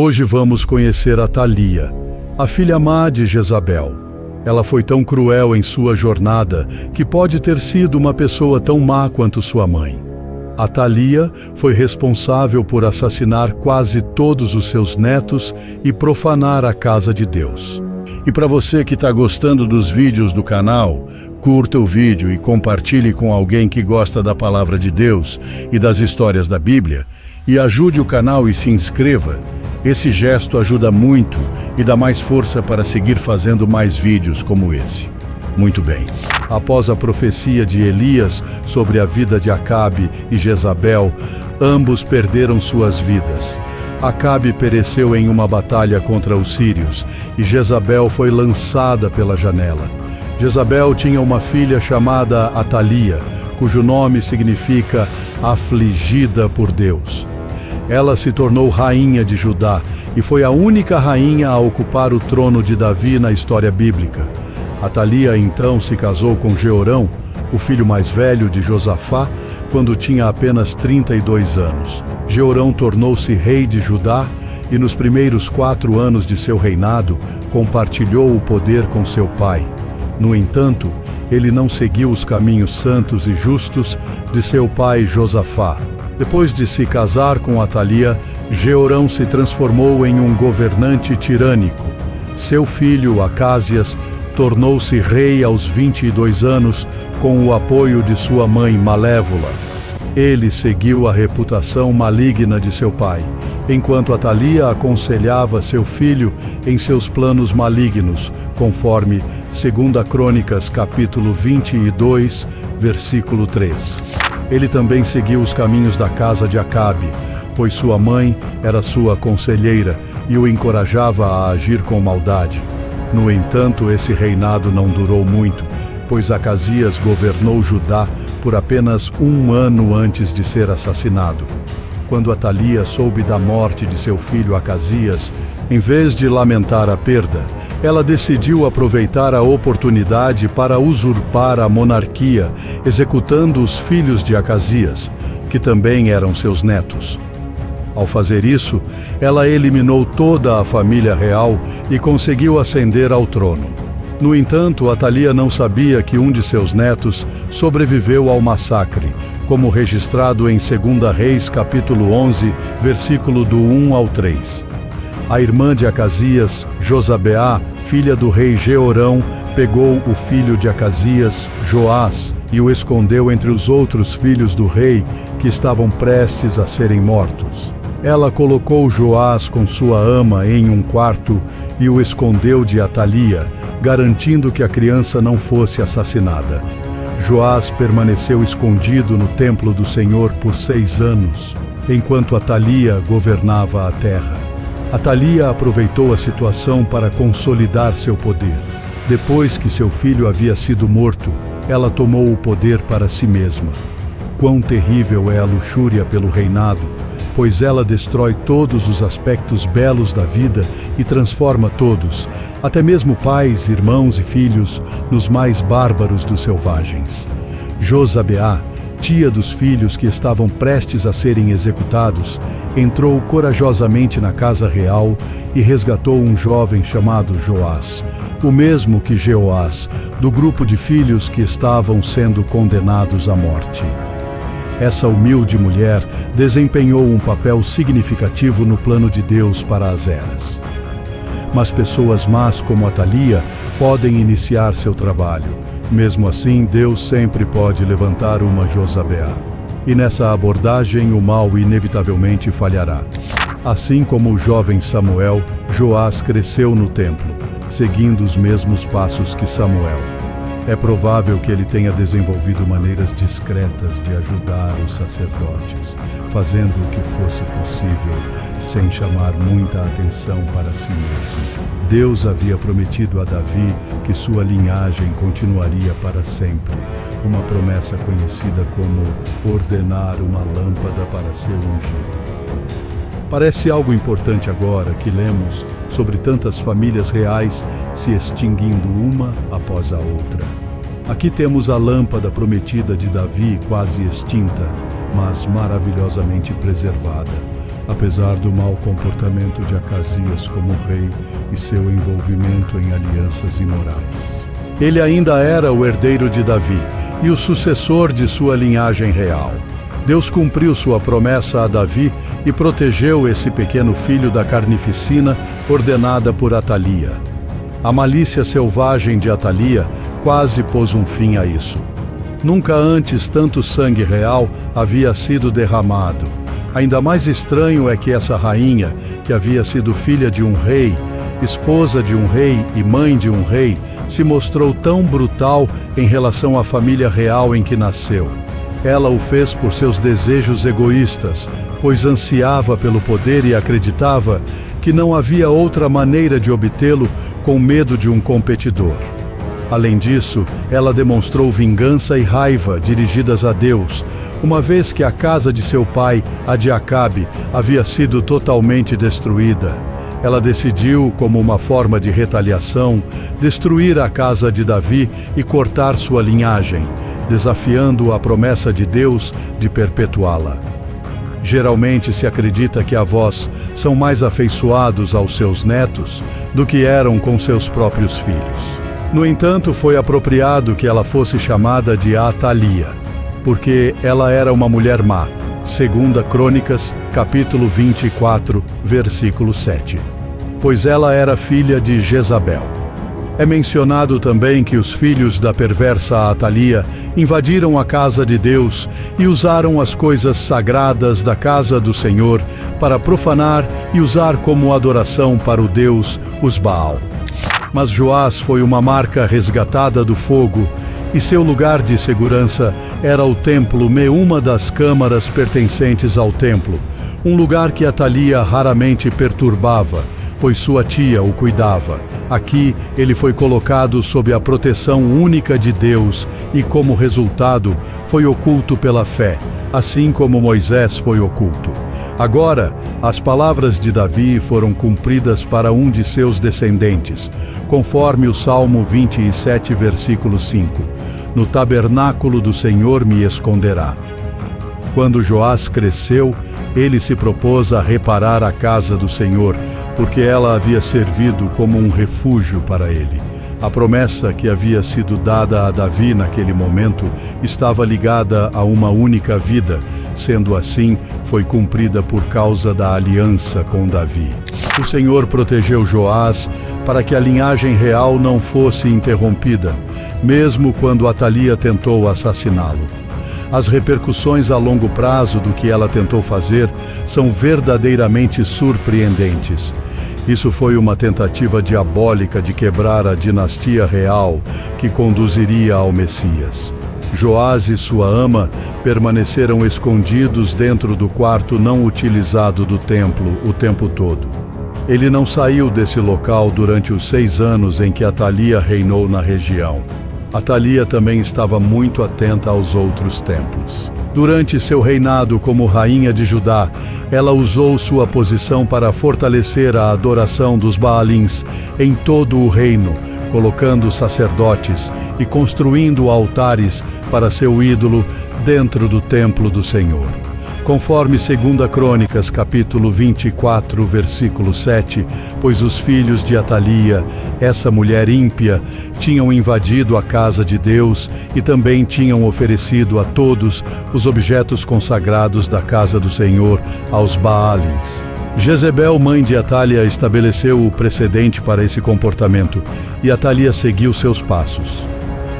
Hoje vamos conhecer Atalia, a filha má de Jezabel. Ela foi tão cruel em sua jornada que pode ter sido uma pessoa tão má quanto sua mãe. Atalia foi responsável por assassinar quase todos os seus netos e profanar a casa de Deus. E para você que está gostando dos vídeos do canal, curta o vídeo e compartilhe com alguém que gosta da palavra de Deus e das histórias da Bíblia, e ajude o canal e se inscreva. Esse gesto ajuda muito e dá mais força para seguir fazendo mais vídeos como esse. Muito bem. Após a profecia de Elias sobre a vida de Acabe e Jezabel, ambos perderam suas vidas. Acabe pereceu em uma batalha contra os sírios e Jezabel foi lançada pela janela. Jezabel tinha uma filha chamada Atalia, cujo nome significa afligida por Deus. Ela se tornou rainha de Judá e foi a única rainha a ocupar o trono de Davi na história bíblica. Atalia então se casou com Jeorão, o filho mais velho de Josafá, quando tinha apenas 32 anos. Jeorão tornou-se rei de Judá e nos primeiros 4 anos de seu reinado compartilhou o poder com seu pai. No entanto, ele não seguiu os caminhos santos e justos de seu pai Josafá. Depois de se casar com Atalia, Jeorão se transformou em um governante tirânico. Seu filho, Acázias, tornou-se rei aos 22 anos com o apoio de sua mãe Malévola. Ele seguiu a reputação maligna de seu pai, enquanto Atalia aconselhava seu filho em seus planos malignos, conforme 2 Crônicas, capítulo 22, versículo 3. Ele também seguiu os caminhos da casa de Acabe, pois sua mãe era sua conselheira e o encorajava a agir com maldade. No entanto, esse reinado não durou muito, pois Acasias governou Judá por apenas 1 ano antes de ser assassinado. Quando Atalia soube da morte de seu filho Acasias, em vez de lamentar a perda, ela decidiu aproveitar a oportunidade para usurpar a monarquia, executando os filhos de Acasias, que também eram seus netos. Ao fazer isso, ela eliminou toda a família real e conseguiu ascender ao trono. No entanto, Atalia não sabia que um de seus netos sobreviveu ao massacre, como registrado em 2 Reis, capítulo 11, versículo do 1 ao 3. A irmã de Acasias, Josabeá, filha do rei Jeorão, pegou o filho de Acasias, Joás, e o escondeu entre os outros filhos do rei que estavam prestes a serem mortos. Ela colocou Joás com sua ama em um quarto e o escondeu de Atalia, garantindo que a criança não fosse assassinada. Joás permaneceu escondido no templo do Senhor por 6 anos, enquanto Atalia governava a terra. Atalia aproveitou a situação para consolidar seu poder. Depois que seu filho havia sido morto, ela tomou o poder para si mesma. Quão terrível é a luxúria pelo reinado, pois ela destrói todos os aspectos belos da vida e transforma todos, até mesmo pais, irmãos e filhos, nos mais bárbaros dos selvagens. Josabeá, tia dos filhos que estavam prestes a serem executados, entrou corajosamente na casa real e resgatou um jovem chamado Joás, o mesmo que Jeoás, do grupo de filhos que estavam sendo condenados à morte. Essa humilde mulher desempenhou um papel significativo no plano de Deus para as eras. Mas pessoas más como Atalia podem iniciar seu trabalho. Mesmo assim, Deus sempre pode levantar uma Josabeá. E nessa abordagem, o mal inevitavelmente falhará. Assim como o jovem Samuel, Joás cresceu no templo, seguindo os mesmos passos que Samuel. É provável que ele tenha desenvolvido maneiras discretas de ajudar os sacerdotes, fazendo o que fosse possível, sem chamar muita atenção para si mesmo. Deus havia prometido a Davi que sua linhagem continuaria para sempre, uma promessa conhecida como ordenar uma lâmpada para ser ungido. Parece algo importante agora que lemos sobre tantas famílias reais se extinguindo uma após a outra. Aqui temos a lâmpada prometida de Davi quase extinta, mas maravilhosamente preservada, apesar do mau comportamento de Acasias como rei e seu envolvimento em alianças imorais. Ele ainda era o herdeiro de Davi e o sucessor de sua linhagem real. Deus cumpriu sua promessa a Davi e protegeu esse pequeno filho da carnificina ordenada por Atalia. A malícia selvagem de Atalia quase pôs um fim a isso. Nunca antes tanto sangue real havia sido derramado. Ainda mais estranho é que essa rainha, que havia sido filha de um rei, esposa de um rei e mãe de um rei, se mostrou tão brutal em relação à família real em que nasceu. Ela o fez por seus desejos egoístas, pois ansiava pelo poder e acreditava que não havia outra maneira de obtê-lo com medo de um competidor. Além disso, ela demonstrou vingança e raiva dirigidas a Deus, uma vez que a casa de seu pai, a de Acabe, havia sido totalmente destruída. Ela decidiu, como uma forma de retaliação, destruir a casa de Davi e cortar sua linhagem, desafiando a promessa de Deus de perpetuá-la. Geralmente se acredita que avós são mais afeiçoados aos seus netos do que eram com seus próprios filhos. No entanto, foi apropriado que ela fosse chamada de Atalia, porque ela era uma mulher má. 2 Crônicas, capítulo 24, versículo 7. Pois ela era filha de Jezabel. É mencionado também que os filhos da perversa Atalia invadiram a casa de Deus e usaram as coisas sagradas da casa do Senhor para profanar e usar como adoração para o Deus, os Baal. Mas Joás foi uma marca resgatada do fogo, e seu lugar de segurança era o templo, uma das câmaras pertencentes ao templo, um lugar que Atalia raramente perturbava, pois sua tia o cuidava. Aqui ele foi colocado sob a proteção única de Deus e, como resultado, foi oculto pela fé, assim como Moisés foi oculto. Agora, as palavras de Davi foram cumpridas para um de seus descendentes, conforme o Salmo 27, versículo 5. No tabernáculo do Senhor me esconderá. Quando Joás cresceu, ele se propôs a reparar a casa do Senhor, porque ela havia servido como um refúgio para ele. A promessa que havia sido dada a Davi naquele momento estava ligada a uma única vida, sendo assim, foi cumprida por causa da aliança com Davi. O Senhor protegeu Joás para que a linhagem real não fosse interrompida, mesmo quando Atalia tentou assassiná-lo. As repercussões a longo prazo do que ela tentou fazer são verdadeiramente surpreendentes. Isso foi uma tentativa diabólica de quebrar a dinastia real que conduziria ao Messias. Joás e sua ama permaneceram escondidos dentro do quarto não utilizado do templo o tempo todo. Ele não saiu desse local durante os 6 anos em que Atalia reinou na região. Atalia também estava muito atenta aos outros templos. Durante seu reinado como rainha de Judá, ela usou sua posição para fortalecer a adoração dos Baalins em todo o reino, colocando sacerdotes e construindo altares para seu ídolo dentro do templo do Senhor. Conforme 2 Crônicas, capítulo 24, versículo 7, pois os filhos de Atalia, essa mulher ímpia, tinham invadido a casa de Deus e também tinham oferecido a todos os objetos consagrados da casa do Senhor aos Baalins. Jezebel, mãe de Atalia, estabeleceu o precedente para esse comportamento, e Atalia seguiu seus passos.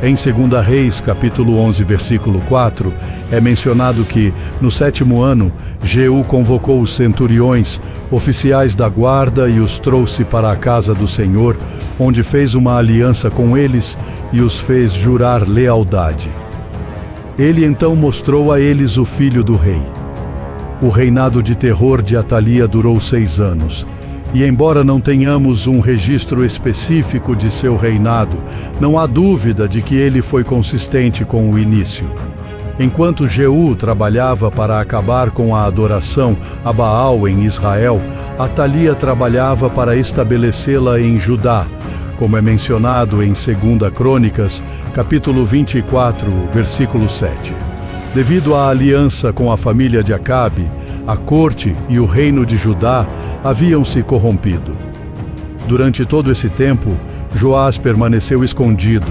Em 2 Reis, capítulo 11, versículo 4, é mencionado que, no 7º ano, Jeú convocou os centuriões, oficiais da guarda, e os trouxe para a casa do Senhor, onde fez uma aliança com eles e os fez jurar lealdade. Ele então mostrou a eles o filho do rei. O reinado de terror de Atalia durou 6 anos. E embora não tenhamos um registro específico de seu reinado, não há dúvida de que ele foi consistente com o início. Enquanto Jeú trabalhava para acabar com a adoração a Baal em Israel, Atalia trabalhava para estabelecê-la em Judá, como é mencionado em 2 Crônicas, capítulo 24, versículo 7. Devido à aliança com a família de Acabe, A corte e o reino de Judá haviam se corrompido. Durante todo esse tempo, Joás permaneceu escondido,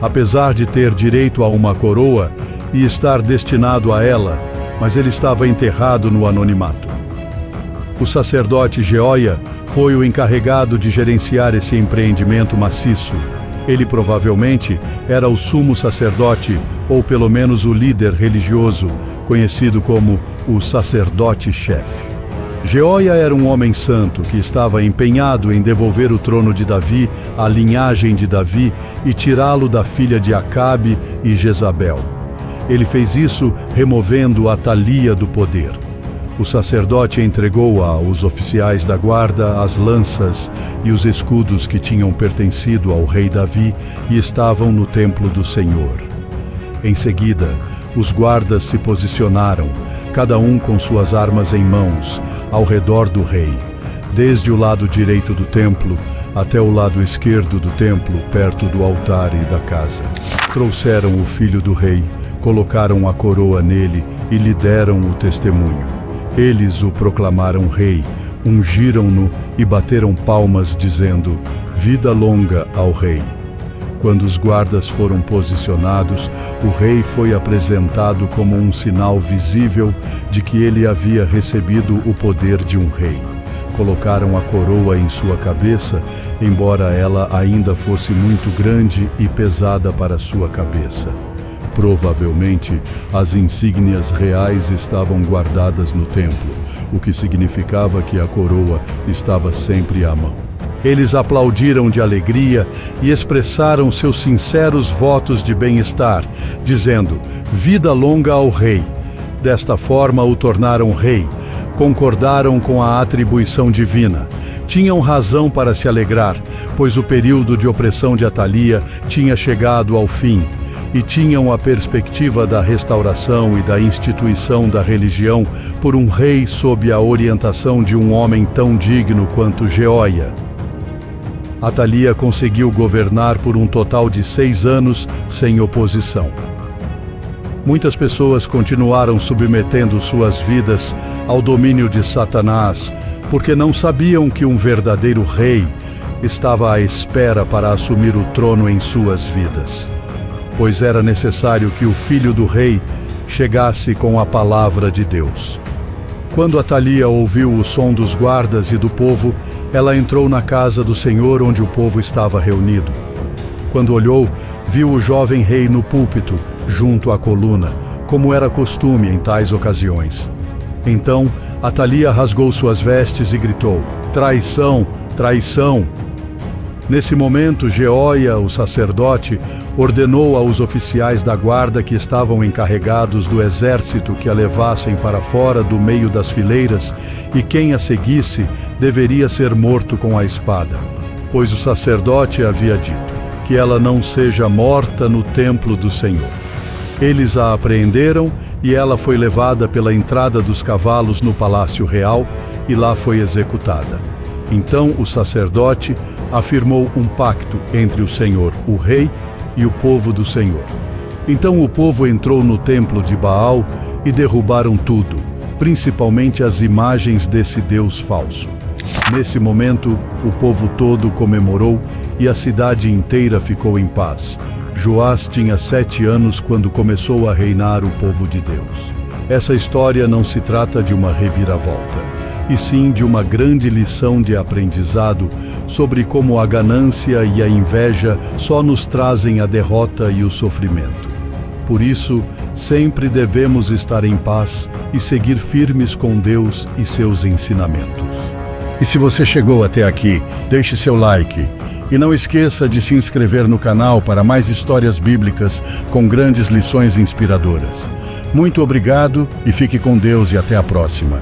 apesar de ter direito a uma coroa e estar destinado a ela, mas ele estava enterrado no anonimato. O sacerdote Jeoia foi o encarregado de gerenciar esse empreendimento maciço. Ele provavelmente era o sumo sacerdote, ou pelo menos o líder religioso, conhecido como o sacerdote-chefe. Jeoia era um homem santo que estava empenhado em devolver o trono de Davi à linhagem de Davi e tirá-lo da filha de Acabe e Jezabel. Ele fez isso removendo Atalia do poder. O sacerdote entregou aos oficiais da guarda as lanças e os escudos que tinham pertencido ao rei Davi e estavam no templo do Senhor. Em seguida, os guardas se posicionaram, cada um com suas armas em mãos, ao redor do rei, desde o lado direito do templo até o lado esquerdo do templo, perto do altar e da casa. Trouxeram o filho do rei, colocaram a coroa nele e lhe deram o testemunho. Eles o proclamaram rei, ungiram-no e bateram palmas, dizendo: "Vida longa ao rei." Quando os guardas foram posicionados, o rei foi apresentado como um sinal visível de que ele havia recebido o poder de um rei. Colocaram a coroa em sua cabeça, embora ela ainda fosse muito grande e pesada para sua cabeça. Provavelmente, as insígnias reais estavam guardadas no templo, o que significava que a coroa estava sempre à mão. Eles aplaudiram de alegria e expressaram seus sinceros votos de bem-estar, dizendo: "Vida longa ao rei." Desta forma o tornaram rei, concordaram com a atribuição divina. Tinham razão para se alegrar, pois o período de opressão de Atalia tinha chegado ao fim, e tinham a perspectiva da restauração e da instituição da religião por um rei sob a orientação de um homem tão digno quanto Jeoia. Atalia conseguiu governar por um total de 6 anos sem oposição. Muitas pessoas continuaram submetendo suas vidas ao domínio de Satanás, porque não sabiam que um verdadeiro rei estava à espera para assumir o trono em suas vidas, pois era necessário que o filho do rei chegasse com a palavra de Deus. Quando Atalia ouviu o som dos guardas e do povo, ela entrou na casa do Senhor onde o povo estava reunido. Quando olhou, viu o jovem rei no púlpito, junto à coluna, como era costume em tais ocasiões. Então, Atalia rasgou suas vestes e gritou: "Traição! Traição!" Nesse momento, Jeoia, o sacerdote, ordenou aos oficiais da guarda que estavam encarregados do exército que a levassem para fora do meio das fileiras, e quem a seguisse deveria ser morto com a espada, pois o sacerdote havia dito que ela não seja morta no templo do Senhor. Eles a apreenderam e ela foi levada pela entrada dos cavalos no palácio real e lá foi executada. Então o sacerdote afirmou um pacto entre o Senhor, o rei, e o povo do Senhor. Então o povo entrou no templo de Baal e derrubaram tudo, principalmente as imagens desse Deus falso. Nesse momento, o povo todo comemorou e a cidade inteira ficou em paz. Joás tinha 7 anos quando começou a reinar o povo de Deus. Essa história não se trata de uma reviravolta, e sim de uma grande lição de aprendizado sobre como a ganância e a inveja só nos trazem a derrota e o sofrimento. Por isso, sempre devemos estar em paz e seguir firmes com Deus e seus ensinamentos. E se você chegou até aqui, deixe seu like. E não esqueça de se inscrever no canal para mais histórias bíblicas com grandes lições inspiradoras. Muito obrigado e fique com Deus e até a próxima.